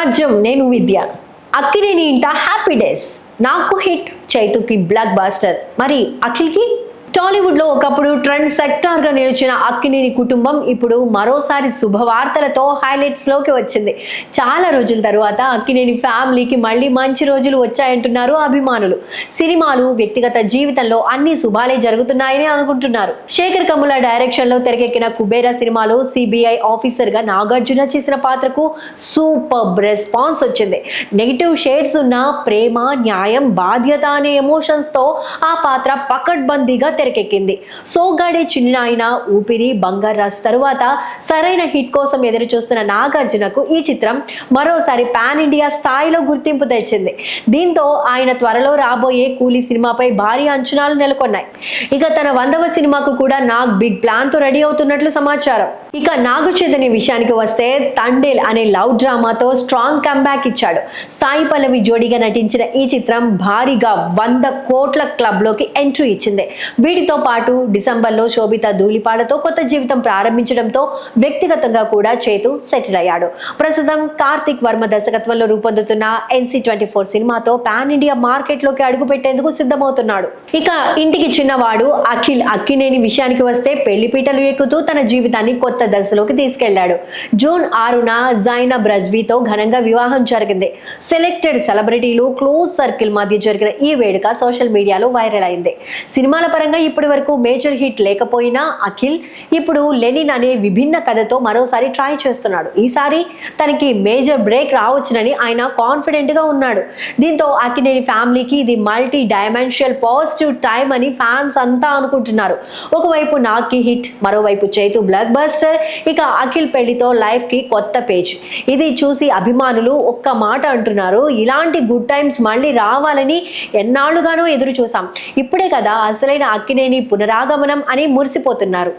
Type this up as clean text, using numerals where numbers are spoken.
రాజ్యం నేను విద్య, అక్కినేని ఇంట హ్యాపీ డేస్, నాకు హిట్, చైతుకి బ్లాక్ బాస్టర్. మరి అఖిల్కి? టాలీవుడ్ లో ఒకప్పుడు ట్రెండ్ సెక్టార్ గా నిలిచిన అక్కినేని కుటుంబం ఇప్పుడు మరోసారి శుభవార్తలతో హైలైట్స్ లోకి వచ్చింది. చాలా రోజుల తరువాత అక్కినేని ఫ్యామిలీకి మళ్ళీ మంచి రోజులు వచ్చాయంటున్నారు అభిమానులు. సినిమాలు, వ్యక్తిగత జీవితంలో అన్ని శుభాలే జరుగుతున్నాయని అనుకుంటున్నారు. శేఖర్ కమ్ముల డైరెక్షన్ లో తెరకెక్కిన కుబేరా సినిమాలో సిబిఐ ఆఫీసర్ గా నాగార్జున చేసిన పాత్రకు సూపర్ రెస్పాన్స్ వచ్చింది. నెగిటివ్ షేడ్స్ ఉన్న ప్రేమ, న్యాయం, బాధ్యత అనే ఎమోషన్స్ తో ఆ పాత్ర పకడ్బందీగా తెరకెక్కింది. సోగ్గాడే చిన్నాయన, ఊపిరి, బంగారాజ్ తరువాత సరైన హిట్ కోసం ఎదురు చూస్తున్న నాగార్జునకు ఈ చిత్రం మరోసారి పాన్ ఇండియా స్థాయిలో గుర్తింపు తెచ్చింది. దీంతో ఆయన త్వరలో రాబోయే కూలీ సినిమాపై భారీ అంచనాలు నెలకొన్నాయి. ఇక తన 100వ సినిమాకు కూడా నాగ్ బిగ్ ప్లాన్ తో రెడీ అవుతున్నట్లు సమాచారం. ఇక నాగ చైతన్య విషయానికి వస్తే తండేల్ అనే లవ్ డ్రామాతో స్ట్రాంగ్ కంబ్యాక్ ఇచ్చాడు. సాయి పల్లవి జోడీగా నటించిన ఈ చిత్రం భారీగా 100 కోట్ల క్లబ్ లోకి ఎంట్రీ ఇచ్చింది. వీటితో పాటు డిసెంబర్లో శోభిత ధూళిపాడతో కొత్త జీవితం ప్రారంభించడంతో వ్యక్తిగతంగా కూడా చేతు సెటిల్ అయ్యాడు. ప్రస్తుతం కార్తిక్ వర్మ దర్శకత్వంలో రూపొందుతున్న NC24 సినిమాతో పాన్ ఇండియా మార్కెట్ లోకి అడుగు పెట్టేందుకు సిద్ధమవుతున్నాడు. ఇక ఇంటికి చిన్నవాడు అఖిల్ అక్కినేని విషయానికి వస్తే పెళ్లిపీటలు ఎక్కుతూ తన జీవితాన్ని కొత్త దశలోకి తీసుకెళ్లాడు. జూన్ 6న జైనబ్ రజ్వీతో ఘనంగా వివాహం జరిగింది. సెలెక్టెడ్ సెలబ్రిటీలు, క్లోజ్ సర్కిల్ మధ్య జరిగిన ఈ వేడుక సోషల్ మీడియాలో వైరల్ అయింది. సినిమాల పరంగా ఇప్పటి వరకు మేజర్ హిట్ లేకపోయినా అఖిల్ ఇప్పుడు లెనిన్ అనే విభిన్న కథతో మరోసారి ట్రై చేస్తున్నాడు. ఈసారి తనకి మేజర్ బ్రేక్ రావచ్చునని ఆయన కాన్ఫిడెంట్ గా ఉన్నాడు. దీంతో అక్కినేని ఫ్యామిలీకి ఇది మల్టీ డైమెన్షనల్ పాజిటివ్ టైం అని ఫ్యాన్స్ అంతా అనుకుంటున్నారు. ఒకవైపు నాగ్కి హిట్, మరోవైపు చైతు బ్లాక్ బస్టర్, ఇక అఖిల్ పెళ్లితో లైఫ్ కి కొత్త పేజ్. ఇది చూసి అభిమానులు ఒక్క మాట అంటున్నారు, ఇలాంటి గుడ్ టైమ్స్ మళ్ళీ రావాలని ఎన్నాళ్ళుగానో ఎదురు చూసాం, ఇప్పుడే కదా అసలైన అక్కినేని పునరాగమనం అని మురిసిపోతున్నారు.